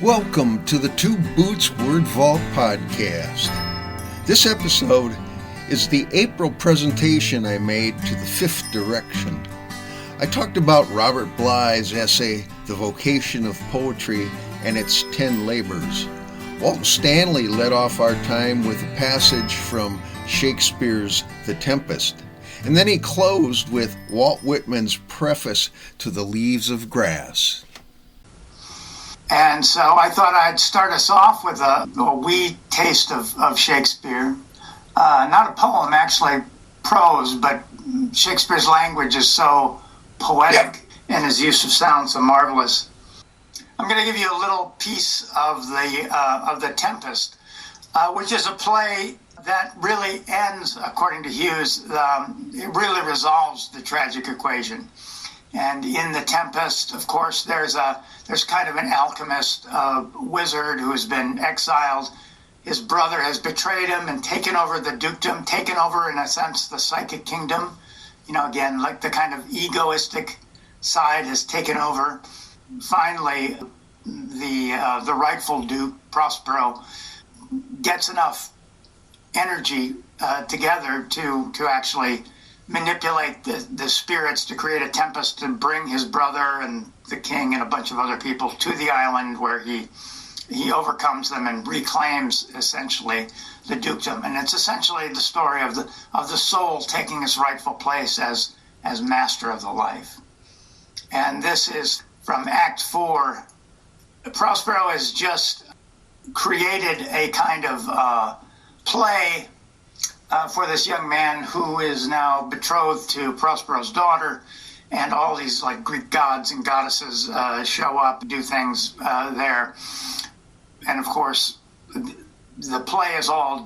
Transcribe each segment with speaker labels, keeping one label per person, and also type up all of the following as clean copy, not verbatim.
Speaker 1: Welcome to the Two Boots Word Vault podcast. This episode is the April presentation I made to the Fifth Direction. I talked about Robert Bly's essay, The Vocation of Poetry, and its 10 labors. Walton Stanley led off our time with a passage from Shakespeare's The Tempest, and then he closed with Walt Whitman's preface to The Leaves of Grass.
Speaker 2: And so I thought I'd start us off with a wee taste of Shakespeare. Not a poem, actually, prose, but Shakespeare's language is so poetic and his use of sound so marvelous. I'm going to give you a little piece of the Tempest, which is a play that really ends, according to Hughes, it really resolves the tragic equation. And in The Tempest, of course, there's kind of an alchemist, a wizard who has been exiled. His brother has betrayed him and taken over the dukedom, taken over, in a sense, the psychic kingdom. You know, again, like the kind of egoistic side has taken over. Finally, the rightful duke, Prospero, gets enough energy together to actually manipulate the spirits to create a tempest to bring his brother and the king and a bunch of other people to the island where he overcomes them and reclaims essentially the dukedom. And it's essentially the story of the soul taking its rightful place as master of the life. And this is from Act 4. Prospero has just created a kind of play for this young man who is now betrothed to Prospero's daughter, and all these like Greek gods and goddesses show up, do things there. And of course, the play is all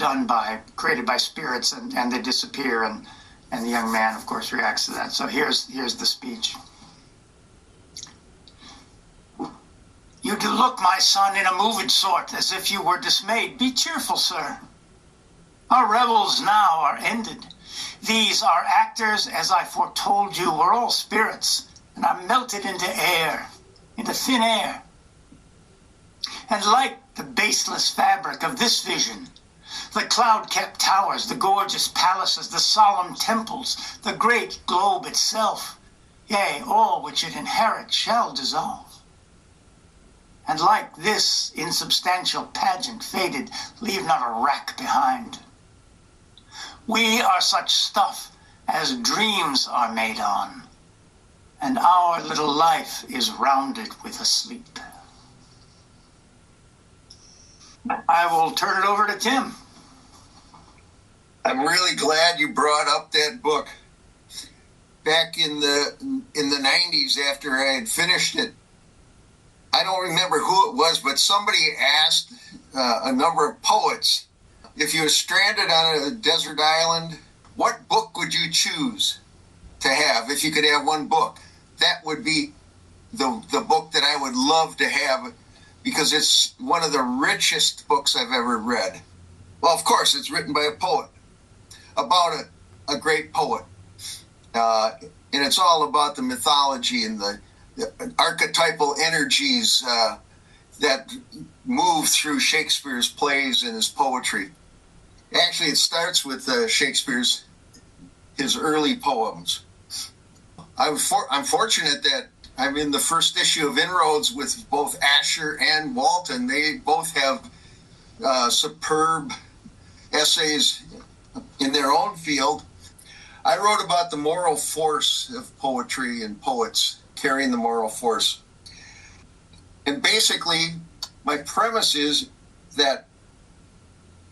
Speaker 2: created by spirits, and they disappear, and the young man, of course, reacts to that. So here's the speech. You do look, my son, in a moved sort, as if you were dismayed. Be cheerful, sir. Our revels now are ended. These our actors, as I foretold you, were all spirits, and are melted into air, into thin air. And like the baseless fabric of this vision, the cloud-capped towers, the gorgeous palaces, the solemn temples, the great globe itself, yea, all which it inherits shall dissolve. And like this insubstantial pageant faded, leave not a rack behind. We are such stuff as dreams are made on, and our little life is rounded with a sleep. I will turn it over to Tim.
Speaker 1: I'm really glad you brought up that book. Back in the 90s, after I had finished it, I don't remember who it was, but somebody asked a number of poets, if you were stranded on a desert island, what book would you choose to have if you could have one book? That would be the book that I would love to have, because it's one of the richest books I've ever read. Well, of course, it's written by a poet, about a great poet. And it's all about the mythology and the archetypal energies that move through Shakespeare's plays and his poetry. Actually, it starts with his early poems. I'm fortunate that I'm in the first issue of Inroads with both Asher and Walton. They both have superb essays in their own field. I wrote about the moral force of poetry and poets carrying the moral force. And basically, my premise is that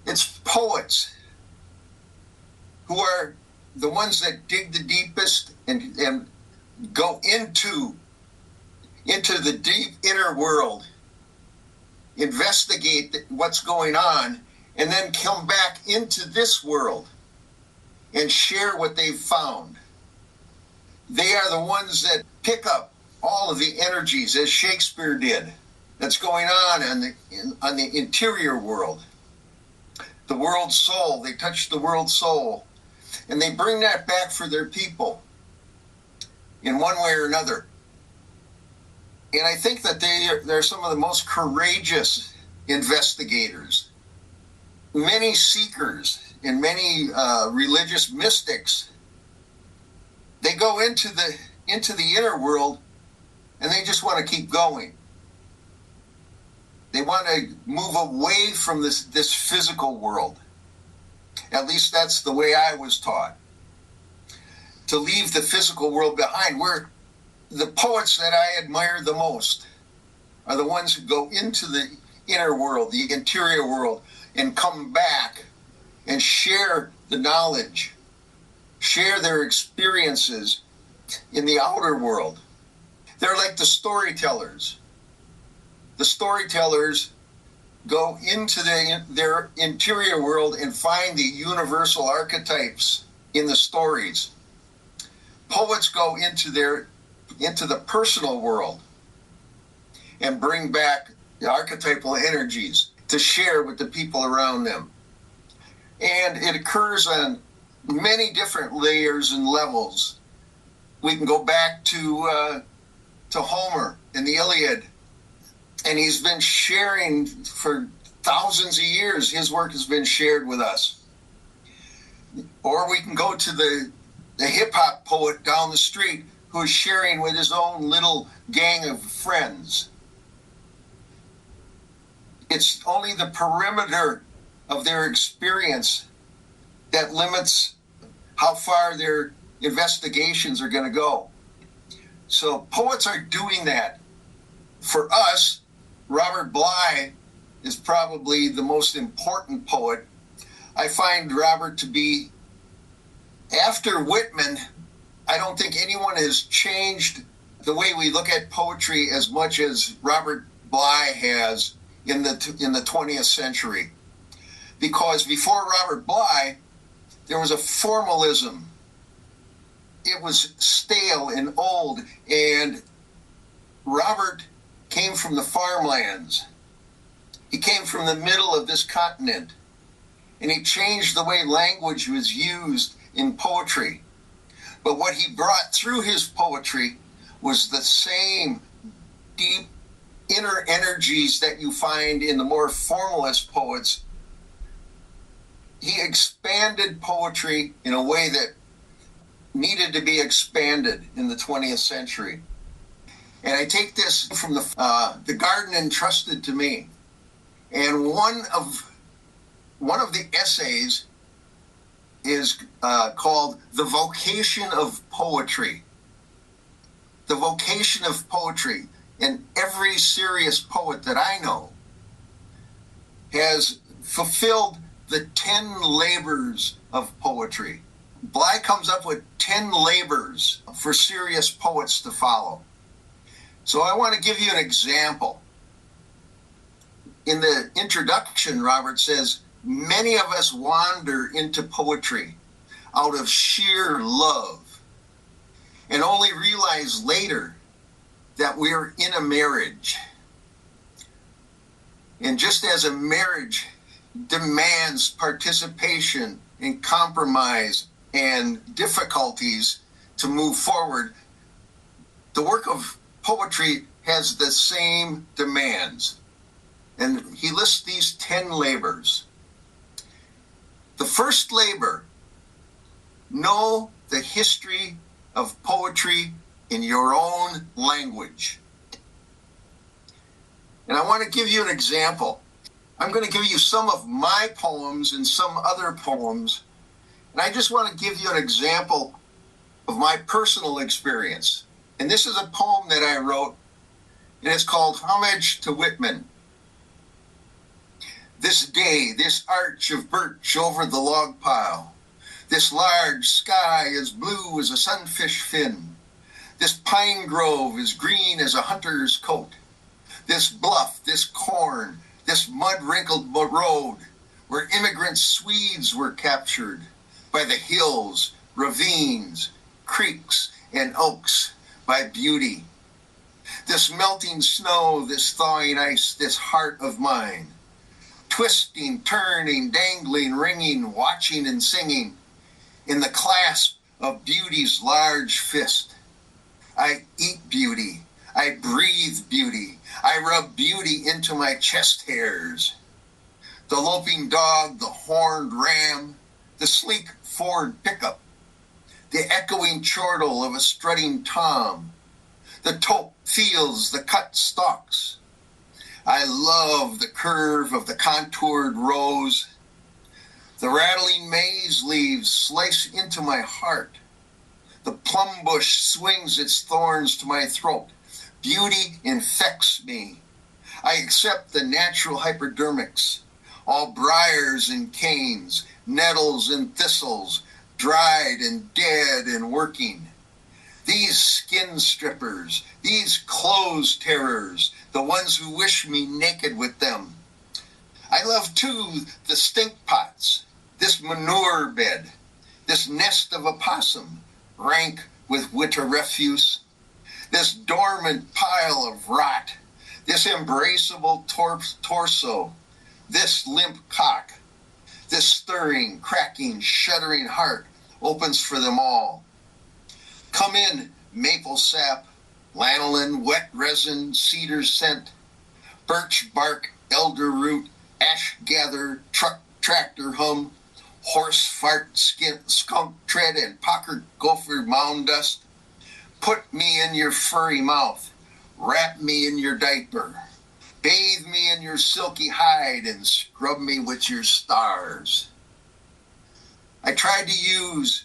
Speaker 1: it's poets who are the ones that dig the deepest and go into the deep inner world, investigate what's going on, and then come back into this world and share what they've found. They are the ones that pick up all of the energies, as Shakespeare did, that's going on the interior world. The world soul, they touch the world soul, and they bring that back for their people in one way or another. And I think that they're some of the most courageous investigators. Many seekers and many religious mystics, they go into the inner world and they just want to keep going. They want to move away from this physical world. At least that's the way I was taught. To leave the physical world behind. Where the poets that I admire the most are the ones who go into the inner world, the interior world, and come back and share the knowledge, share their experiences in the outer world. They're like the storytellers. The storytellers go into their interior world and find the universal archetypes in the stories. Poets go into the personal world and bring back the archetypal energies to share with the people around them. And it occurs on many different layers and levels. We can go back to Homer and the Iliad, and he's been sharing for thousands of years. His work has been shared with us. Or we can go to the hip-hop poet down the street who is sharing with his own little gang of friends. It's only the perimeter of their experience that limits how far their investigations are going to go. So poets are doing that. For us, Robert Bly is probably the most important poet. I find Robert to be, after Whitman, I don't think anyone has changed the way we look at poetry as much as Robert Bly has in the 20th century. Because before Robert Bly, there was a formalism. It was stale and old, and Robert came from the farmlands. He came from the middle of this continent, and he changed the way language was used in poetry. But what he brought through his poetry was the same deep inner energies that you find in the more formalist poets. He expanded poetry in a way that needed to be expanded in the 20th century. And I take this from the garden entrusted to me. And one of the essays is called The Vocation of Poetry. The Vocation of Poetry. And every serious poet that I know has fulfilled the 10 labors of poetry. Bly comes up with 10 labors for serious poets to follow. So I want to give you an example. In the introduction, Robert says, many of us wander into poetry out of sheer love and only realize later that we're in a marriage. And just as a marriage demands participation and compromise and difficulties to move forward, the work of poetry has the same demands. And he lists these 10 labors. The first labor, know the history of poetry in your own language. And I want to give you an example. I'm going to give you some of my poems and some other poems. And I just want to give you an example of my personal experience. And this is a poem that I wrote, and it's called Homage to Whitman. This day, this arch of birch over the log pile, this large sky as blue as a sunfish fin, this pine grove as green as a hunter's coat, this bluff, this corn, this mud-wrinkled road where immigrant Swedes were captured by the hills, ravines, creeks, and oaks by beauty. This melting snow, this thawing ice, this heart of mine, twisting, turning, dangling, ringing, watching and singing in the clasp of beauty's large fist. I eat beauty. I breathe beauty. I rub beauty into my chest hairs. The loping dog, the horned ram, the sleek Ford pickup, the echoing chortle of a strutting tom, the taupe fields, the cut stalks. I love the curve of the contoured rose. The rattling maize leaves slice into my heart. The plum bush swings its thorns to my throat. Beauty infects me. I accept the natural hypodermics, all briars and canes, nettles and thistles, dried and dead and working. These skin strippers, these clothes terrors, the ones who wish me naked with them. I love, too, the stink pots, this manure bed, this nest of opossum, rank with winter refuse, this dormant pile of rot, this embraceable torso, this limp cock, this stirring, cracking, shuddering heart opens for them all. Come in, maple sap, lanolin, wet resin, cedar scent, birch bark, elder root, ash gather, tractor hum, horse fart, skunk tread, and pocket gopher mound dust. Put me in your furry mouth, wrap me in your diaper, bathe me in your silky hide, and scrub me with your stars. I tried to use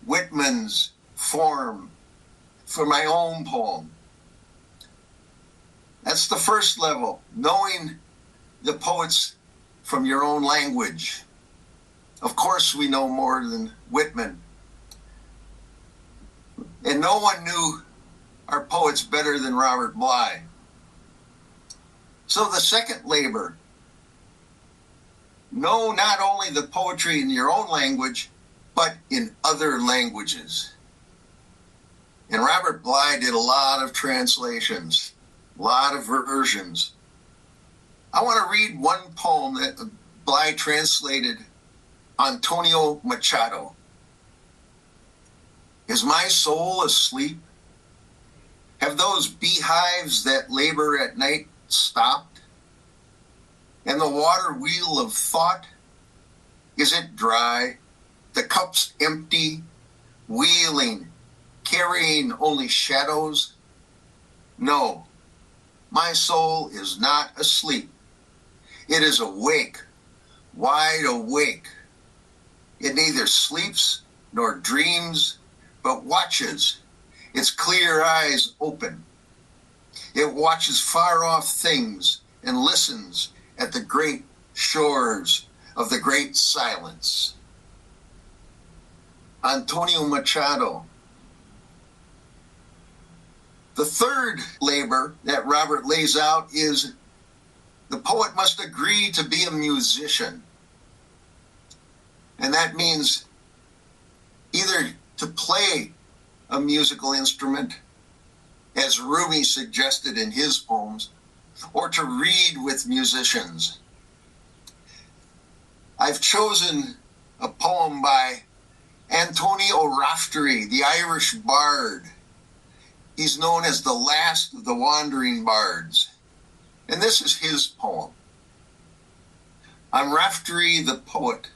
Speaker 1: Whitman's form for my own poem. That's the first level, knowing the poets from your own language. Of course, we know more than Whitman. And no one knew our poets better than Robert Bly. So the second labor, know not only the poetry in your own language, but in other languages. And Robert Bly did a lot of translations, a lot of versions. I want to read one poem that Bly translated, Antonio Machado. Is my soul asleep? Have those beehives that labor at night stopped? And the water wheel of thought, is it dry? The cups empty, wheeling, carrying only shadows? No, my soul is not asleep. It is awake, wide awake. It neither sleeps nor dreams, but watches, its clear eyes open. It watches far off things and listens at the great shores of the great silence. Antonio Machado. The third labor that Robert lays out is the poet must agree to be a musician. And that means either to play a musical instrument, as Rumi suggested in his poems, or to read with musicians. I've chosen a poem by Antonio Raftery, the Irish bard. He's known as the last of the wandering bards. And this is his poem. I'm Raftery the poet,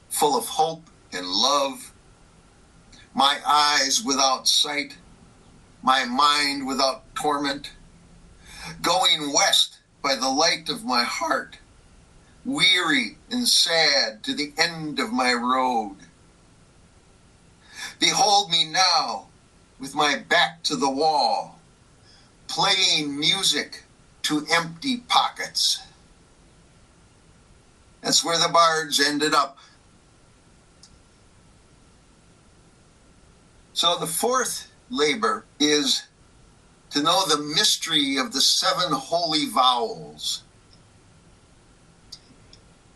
Speaker 1: full of hope and love, my eyes without sight, my mind without torment, going west by the light of my heart, weary and sad to the end of my road. Behold me now, with my back to the wall, playing music to empty pockets. That's where the bards ended up. So the fourth labor is to know the mystery of the 7 holy vowels.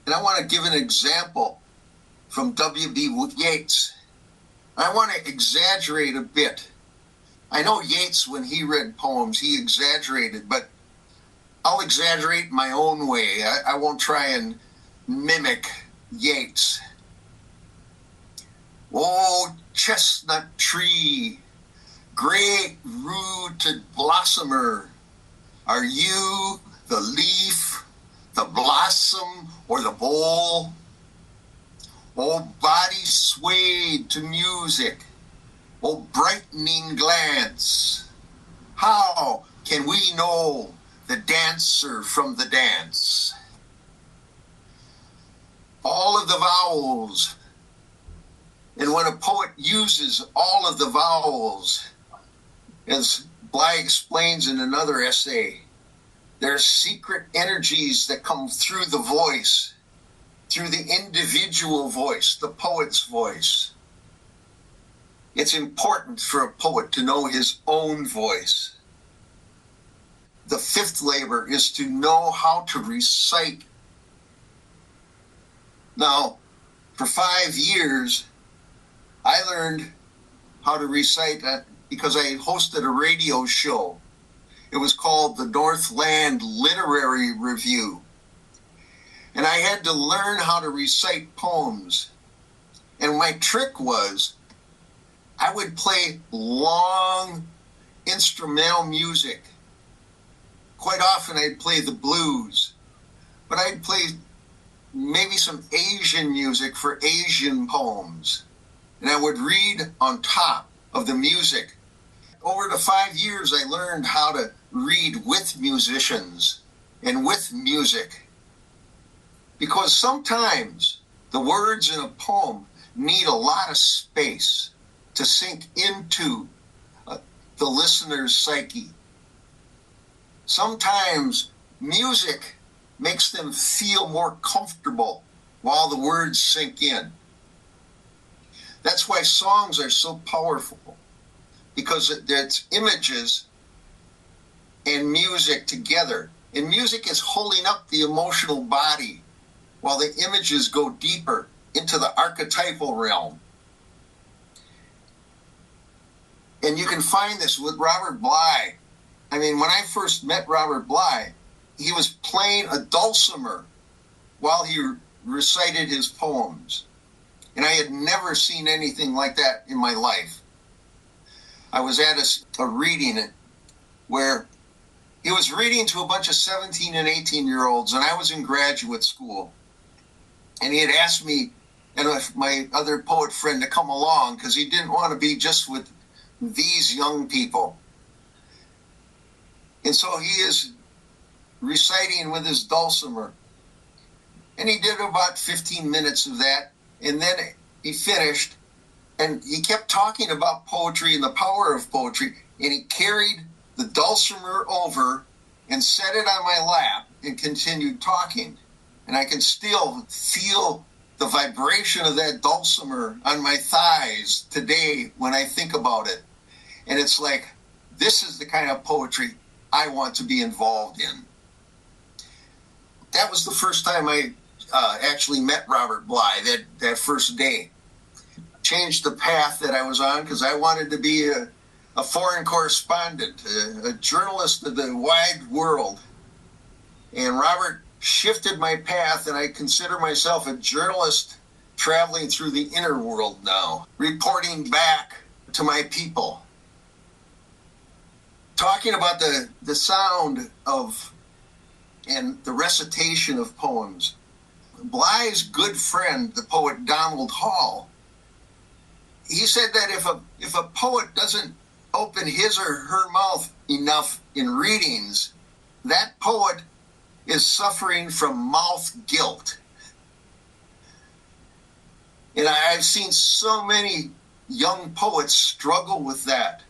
Speaker 1: And I want to give an example from W.B. Yeats. I want to exaggerate a bit. I know Yeats, when he read poems, he exaggerated, but I'll exaggerate my own way. I won't try and mimic Yeats. Oh, chestnut tree, Great-rooted blossomer, are you the leaf, the blossom, or the bowl? O body swayed to music, O brightening glance, how can we know the dancer from the dance? All of the vowels, and when a poet uses all of the vowels, as Bly explains in another essay, there are secret energies that come through the voice, through the individual voice, the poet's voice. It's important for a poet to know his own voice. The fifth labor is to know how to recite. Now, for 5 years, I learned how to recite because I hosted a radio show. It was called the Northland Literary Review. And I had to learn how to recite poems. And my trick was I would play long instrumental music. Quite often I'd play the blues, but I'd play maybe some Asian music for Asian poems. And I would read on top of the music. Over the 5 years, I learned how to read with musicians and with music. Because sometimes the words in a poem need a lot of space to sink into the listener's psyche. Sometimes music makes them feel more comfortable while the words sink in. That's why songs are so powerful, because it's images and music together. And music is holding up the emotional body while the images go deeper into the archetypal realm. And you can find this with Robert Bly. I mean, when I first met Robert Bly, he was playing a dulcimer while he recited his poems. And I had never seen anything like that in my life. I was at a reading where he was reading to a bunch of 17 and 18-year-olds, and I was in graduate school. And he had asked me and my other poet friend to come along because he didn't want to be just with these young people. And so he is reciting with his dulcimer. And he did about 15 minutes of that. And then he finished. And he kept talking about poetry and the power of poetry. And he carried the dulcimer over and set it on my lap and continued talking. And I can still feel the vibration of that dulcimer on my thighs today when I think about it. And it's like, this is the kind of poetry I want to be involved in. That was the first time I actually met Robert Bly, that first day. Changed the path that I was on because I wanted to be a foreign correspondent, a journalist of the wide world. And Robert shifted my path, and I consider myself a journalist traveling through the inner world now, reporting back to my people. Talking about the sound of and the recitation of poems. Bly's good friend, the poet Donald Hall, he said that if a poet doesn't open his or her mouth enough in readings, that poet is suffering from mouth guilt. And I've seen so many young poets struggle with that.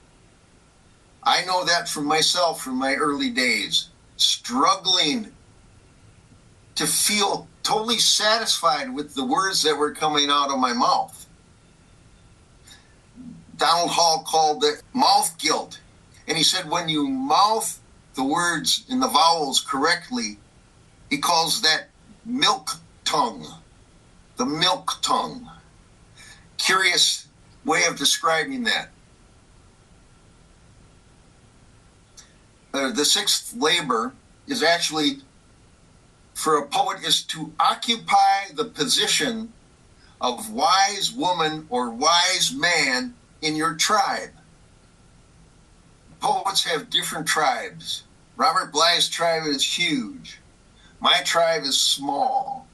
Speaker 1: I know that from myself from my early days, struggling to feel totally satisfied with the words that were coming out of my mouth. Donald Hall called it mouth guilt. And he said when you mouth the words and the vowels correctly, he calls that milk tongue, the milk tongue. Curious way of describing that. The sixth labor is actually, for a poet, is to occupy the position of wise woman or wise man in your tribe. poets have different tribes. Robert Bly's tribe is huge. My tribe is small.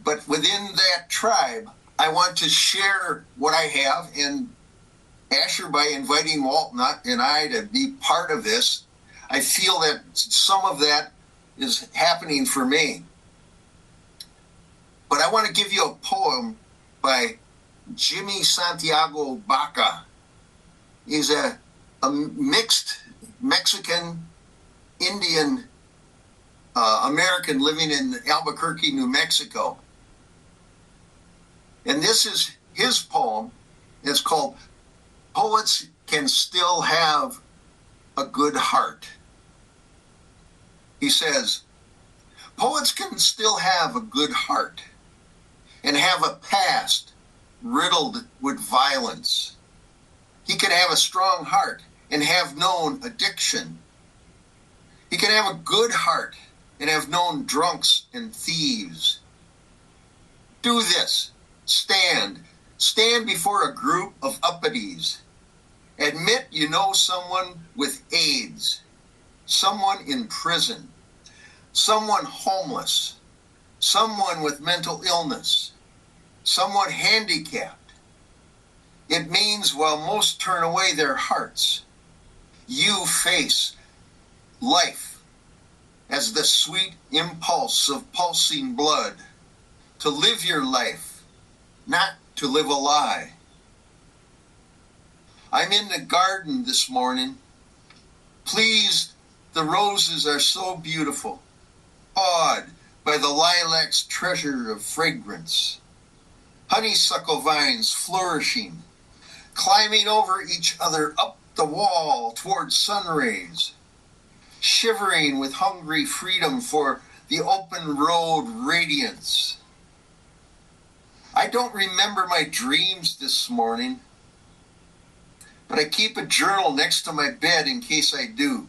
Speaker 1: But within that tribe, I want to share what I have. And Asher, by inviting Walt and I to be part of this, I feel that some of that is happening for me. But I want to give you a poem by Jimmy Santiago Baca. He's a mixed Mexican Indian American living in Albuquerque, New Mexico. And this is his poem. It's called Poets Can Still Have a Good Heart. He says, poets can still have a good heart and have a past riddled with violence. He can have a strong heart and have known addiction. He can have a good heart and have known drunks and thieves. Do this. Stand before a group of uppities. Admit you know someone with AIDS, someone in prison, someone homeless, someone with mental illness, someone handicapped. It means while most turn away their hearts, you face life as the sweet impulse of pulsing blood, to live your life, not to live a lie. I'm in the garden this morning. Pleased, the roses are so beautiful, awed by the lilac's treasure of fragrance. Honeysuckle vines flourishing, climbing over each other up the wall toward sun rays, shivering with hungry freedom for the open road radiance. I don't remember my dreams this morning, but I keep a journal next to my bed in case I do.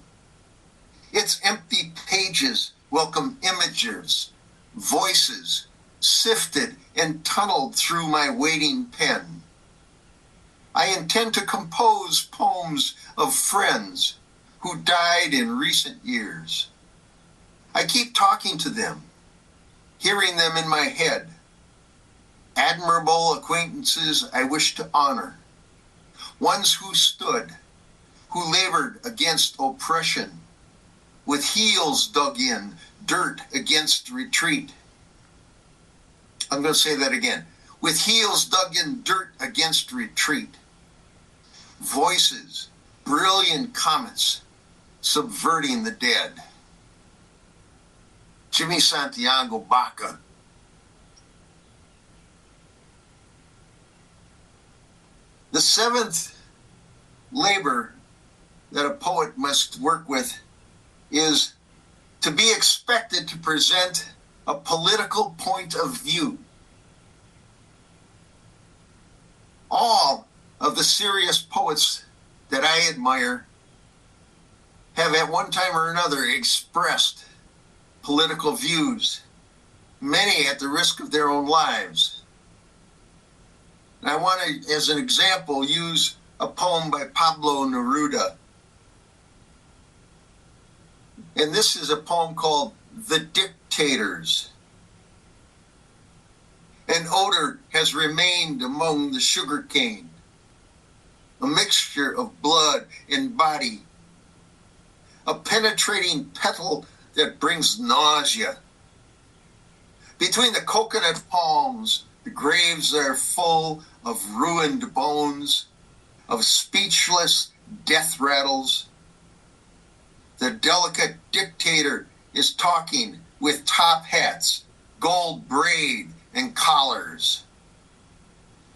Speaker 1: Its empty pages welcome images, voices, sifted and tunneled through my waiting pen. I intend to compose poems of friends who died in recent years. I keep talking to them, hearing them in my head. Admirable acquaintances I wish to honor. Ones who stood, who labored against oppression, with heels dug in, dirt against retreat. I'm going to say that again. With heels dug in dirt against retreat. Voices, brilliant comets, subverting the dead. Jimmy Santiago Baca. The seventh labor that a poet must work with is to be expected to present a political point of view. All of the serious poets that I admire have at one time or another expressed political views, many at the risk of their own lives. And I want to, as an example, use a poem by Pablo Neruda. And this is a poem called The Dictators. An odor has remained among the sugarcane, a mixture of blood and body, a penetrating petal that brings nausea. Between the coconut palms, the graves are full of ruined bones, of speechless death rattles. The delicate dictator is talking with top hats, gold braid, and collars.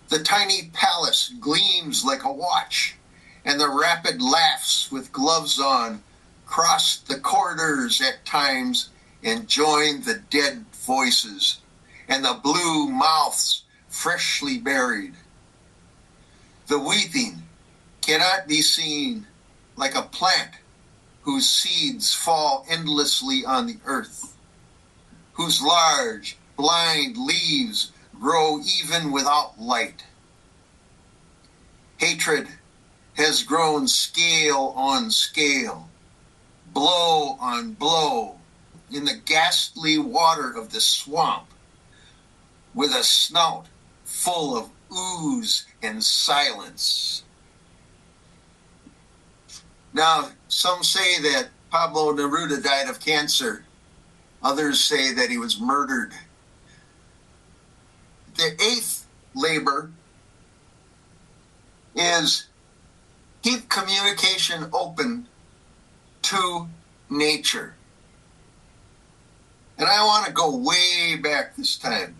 Speaker 1: The tiny palace gleams like a watch, and the rapid laughs with gloves on cross the corridors at times and join the dead voices and the blue mouths freshly buried. The weeping cannot be seen like a plant whose seeds fall endlessly on the earth, whose large, blind leaves grow even without light. Hatred has grown scale on scale, blow on blow, in the ghastly water of the swamp, with a snout full of ooze and silence. Now, some say that Pablo Neruda died of cancer. Others say that he was murdered. The eighth labor is keep communication open to nature. And I want to go way back this time.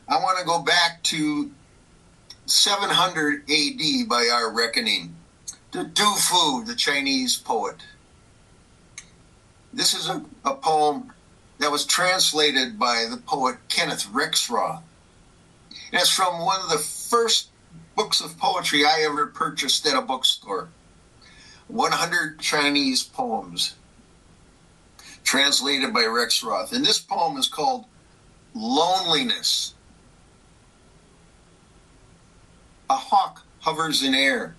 Speaker 1: I want to go back to 700 AD by our reckoning, to Du Fu, the Chinese poet. This is a poem that was translated by the poet Kenneth Rexroth. And it's from one of the first books of poetry I ever purchased at a bookstore. 100 Chinese poems, translated by Rexroth. And this poem is called Loneliness. A hawk hovers in air.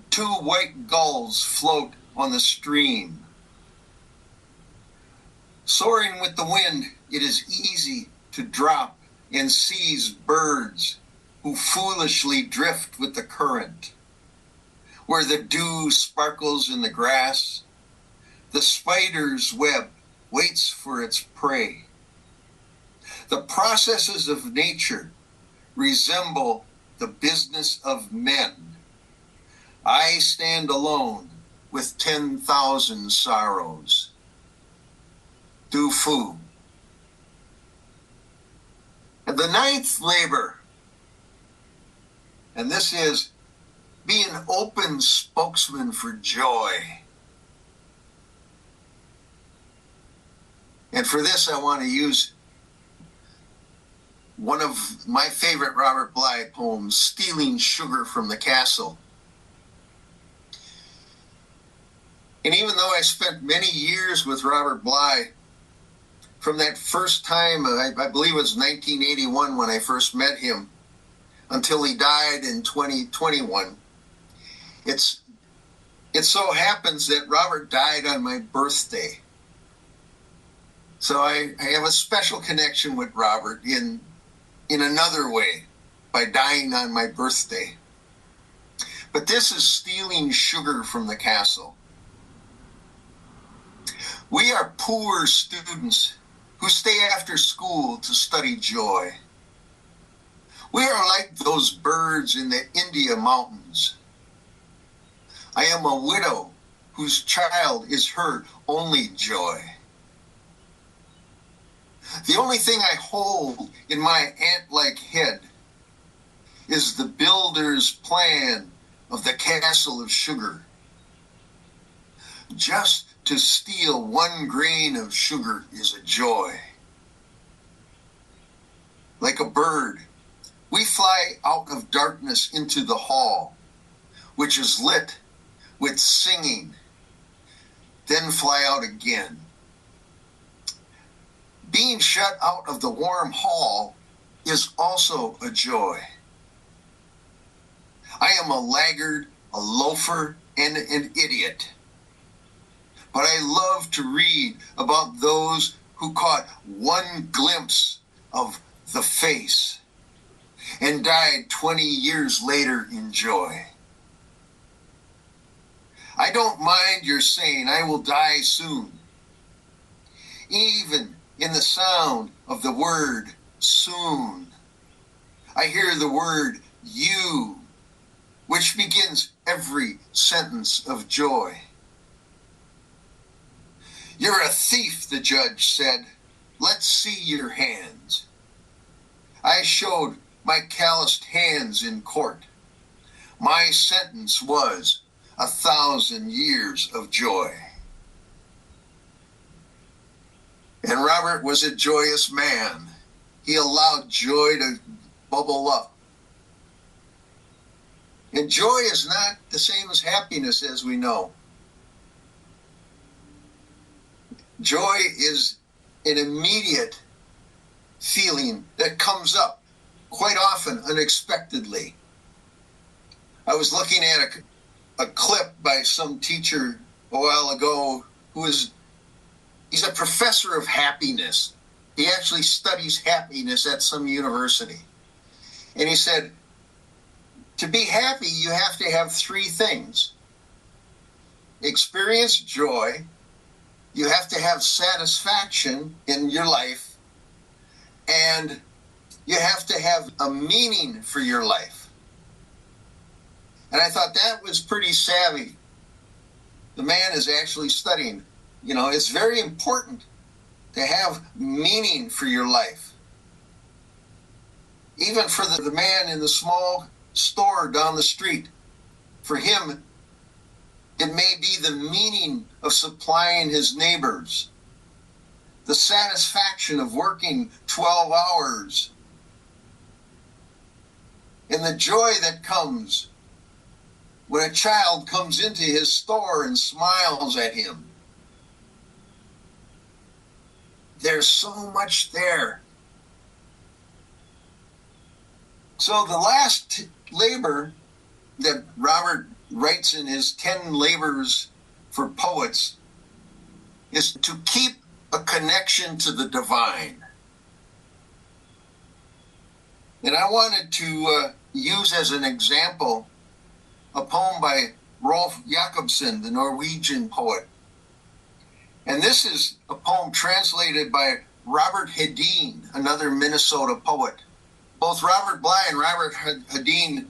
Speaker 1: 2 white gulls float on the stream. Soaring with the wind, it is easy to drop and seize birds who foolishly drift with the current. Where the dew sparkles in the grass, the spider's web waits for its prey. The processes of nature resemble the business of men. I stand alone with 10,000 sorrows. Du Fu. And the ninth labor, and this is be an open spokesman for joy. And for this, I want to use one of my favorite Robert Bly poems, Stealing Sugar from the Castle. And even though I spent many years with Robert Bly, from that first time, I believe it was 1981 when I first met him, until he died in 2021, it so happens that Robert died on my birthday. So I have a special connection with Robert in another way, by dying on my birthday. But this is Stealing Sugar from the Castle. We are poor students who stay after school to study joy. We are like those birds in the India mountains. I am a widow whose child is her only joy. The only thing I hold in my ant-like head is the builder's plan of the castle of sugar. Just to steal 1 grain of sugar is a joy. Like a bird, we fly out of darkness into the hall, which is lit with singing, then fly out again. Being shut out of the warm hall is also a joy. I am a laggard, a loafer, and an idiot. But I love to read about those who caught 1 glimpse of the face and died 20 years later in joy. I don't mind your saying I will die soon. Even in the sound of the word soon, I hear the word you, which begins every sentence of joy. You're a thief, the judge said. Let's see your hands. I showed my calloused hands in court. My sentence was 1,000 years of joy. And Robert was a joyous man. He allowed joy to bubble up. And joy is not the same as happiness, as we know. Joy is an immediate feeling that comes up quite often unexpectedly. I was looking at a clip by some teacher a while ago he's a professor of happiness. He actually studies happiness at some university. And he said, to be happy, you have to have three things. Experience joy, you have to have satisfaction in your life, and you have to have a meaning for your life. And I thought that was pretty savvy. The man is actually studying. You know, it's very important to have meaning for your life. Even for the man in the small store down the street, for him, it may be the meaning of supplying his neighbors, the satisfaction of working 12 hours, and the joy that comes when a child comes into his store and smiles at him. There's so much there. So the last labor that Robert writes in his 10 labors for poets is to keep a connection to the divine. And I wanted to use as an example a poem by Rolf Jacobsen, the Norwegian poet. And this is a poem translated by Robert Hedin, another Minnesota poet. Both Robert Bly and Robert Hedin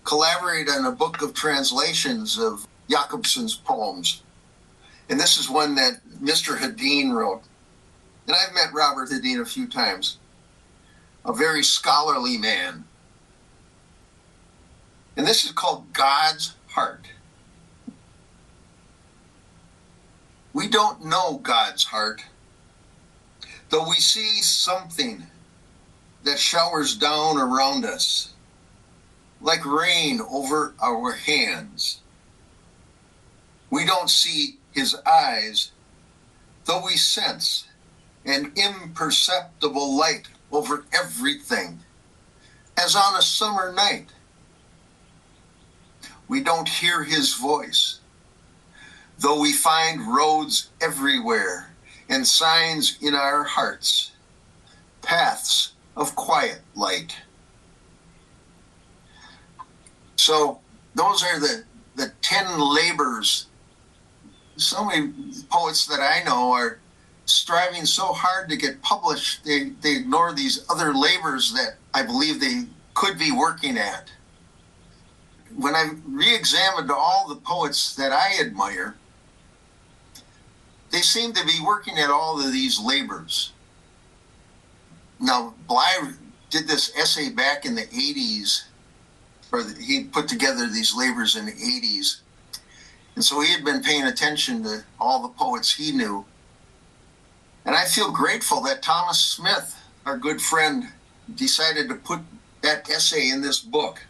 Speaker 1: collaborated on a book of translations of Jacobsen's poems. And this is one that Mr. Hedin wrote. And I've met Robert Hedin a few times. A very scholarly man. And this is called God's Heart. We don't know God's heart, though we see something that showers down around us, like rain over our hands. We don't see his eyes, though we sense an imperceptible light over everything, as on a summer night. We don't hear his voice, though we find roads everywhere and signs in our hearts, paths of quiet light. So those are the 10 labors. So many poets that I know are striving so hard to get published, they ignore these other labors that I believe they could be working at. When I re-examined all the poets that I admire, they seem to be working at all of these labors. Now, Bly did this essay back in the 80s, or he put together these labors in the 80s. And so he had been paying attention to all the poets he knew. And I feel grateful that Thomas Smith, our good friend, decided to put that essay in this book.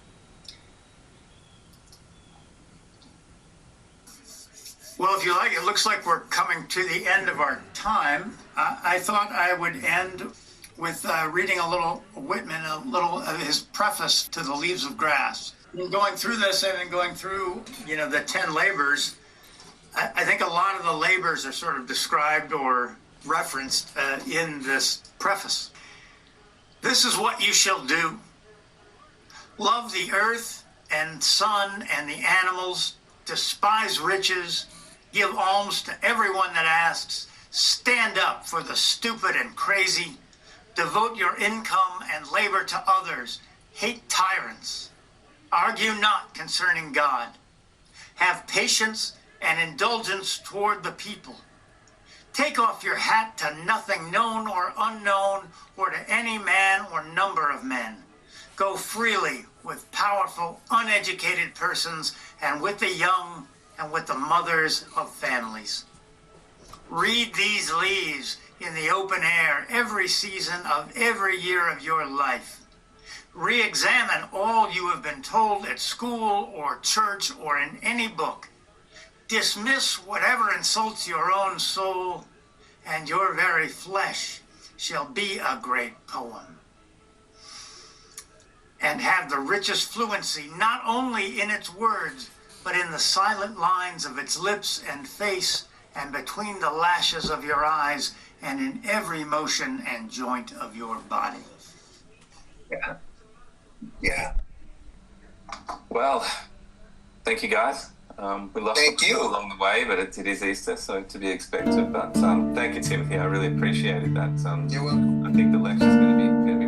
Speaker 2: Well, if you like, it looks like we're coming to the end of our time. I thought I would end with reading a little Whitman, a little of his preface to The Leaves of Grass. Going through this, I've been going through, the 10 labors. I think a lot of the labors are sort of described or referenced in this preface. This is what you shall do. Love the earth and sun and the animals, despise riches, give alms to everyone that asks, stand up for the stupid and crazy, devote your income and labor to others, hate tyrants, argue not concerning God, have patience and indulgence toward the people. Take off your hat to nothing known or unknown, or to any man or number of men. Go freely with powerful, uneducated persons, and with the young, and with the mothers of families. Read these leaves in the open air every season of every year of your life. Re-examine all you have been told at school or church or in any book. Dismiss whatever insults your own soul, and your very flesh shall be a great poem. and have the richest fluency, not only in its words, but in the silent lines of its lips and face, and between the lashes of your eyes, and in every motion and joint of your body.
Speaker 1: Yeah. Yeah.
Speaker 3: Well, thank you, guys. We lost
Speaker 1: you
Speaker 3: along the way, but it is Easter, so to be expected. But thank you, Timothy. I really appreciated that.
Speaker 1: You're welcome.
Speaker 3: I think the lecture's going to be